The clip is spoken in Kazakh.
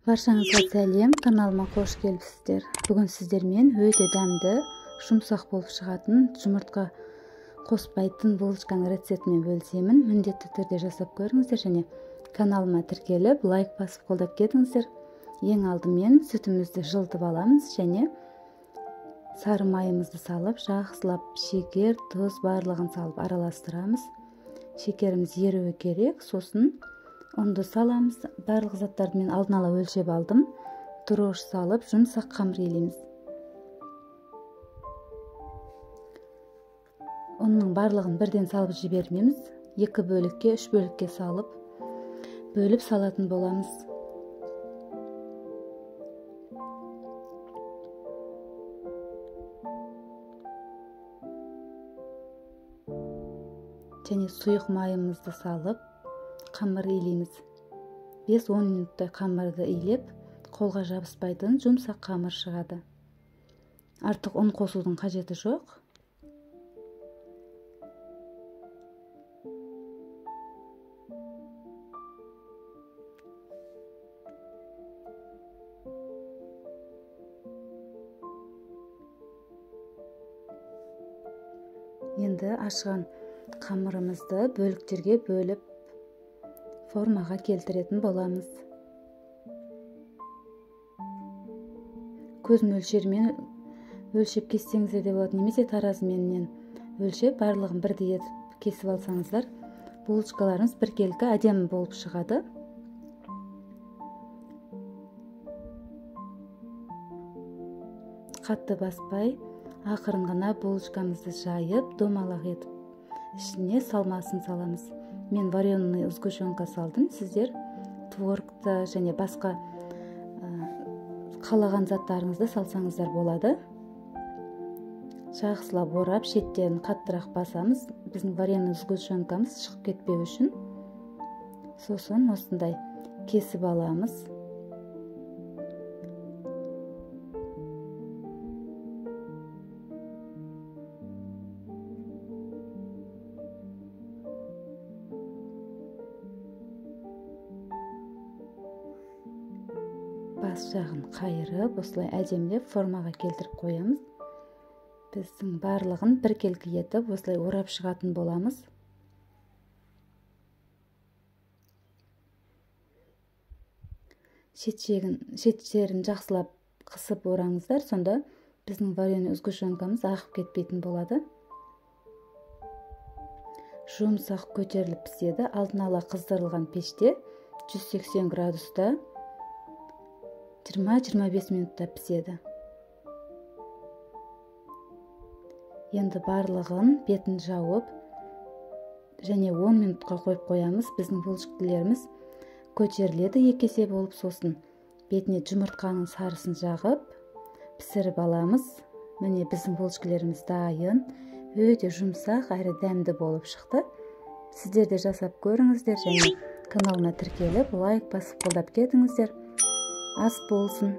Баршаңызға сәлем, каналыма қош келіпсіздер. Бүгін сіздермен өте дәмді, жұмсақ болып шығатын, жұмыртқа қоспайтын булочканың рецептімен бөлісемін. Міндетті түрде жасап көріңіздер және каналыма тіркеліп, лайк басып қолдап кетіңіздер. Ең алдымен сүтімізді жылытып аламыз және сары майымызды салып, жақсылап шекер, тұз барлығын салып араластырамыз. Шекеріміз еруі керек, сосын ұнды саламыз. Барлық заттарды мен алдын ала өлшеп алдым. Дрожж салып, жұмсақ қамыр илейміз. Ұнның барлығын бірден салып жібермейміз. 2 бөлікке, 3 бөлікке салып, бөліп салатын боламыз. Және сұйық майымызды салып, қамыр илейміз. 5-10 минуттай қамырды илеп, қолға жабыспайтын жұмсақ қамыр шығады. Артық ұн қосудың қажеті жоқ. Енді ашыған қамырымызды бөліктерге бөліп формаға келтіретін боламыз. Көз мөлшермен өлшеп кессеңіздер де болады, немесе таразымен өлшеп барлығын бірдей етіп кесіп алсаңыздар, булочкаларымыз біркелкі әдемі болып шығады. Қатты баспай, ақырын ғана булочкамызды жайып, домалақ етіп, ішіне салмасын саламыз. Мен вареный сгущенка салдым. Сіздер творогты және басқа қалаған заттарыңызды салсаңыздар болады. Жақсылап орап, шеттерін қаттырақ басамыз. Біздің вареный сгущенкамыз шығып кетпеу үшін. Сосын осындай кесіп аламыз. Бас жағын қайырып, осылай әдемілеп формаға келтіріп қоямыз. Біздің барлығын біркелкі етіп, осылай орап шығатын боламыз. Шеттерін жақсылап қысып ораңыздар, сонда біздің вареный сгущенкамыз ағып кетпейтін болады. Жұмсақ көтеріліп піседі. Алдын ала қыздырылған пеште 180 градуста 20-25 минутта піседі. Енді барлығын бетін жауып және 10 минутқа қойып қоямыз. Біздің булочкаларымыз көтеріледі 2 есе болып, сосын бетіне жұмыртқаның сарысын жағып пісіріп аламыз. Міне біздің булочкаларымыз дайын, өте жұмсақ әрі дәмді болып шықты. Сіздер де жасап көріңіздер және каналыма тіркеліп, лайк басып қолдап кетіңіздер. Ас болсын.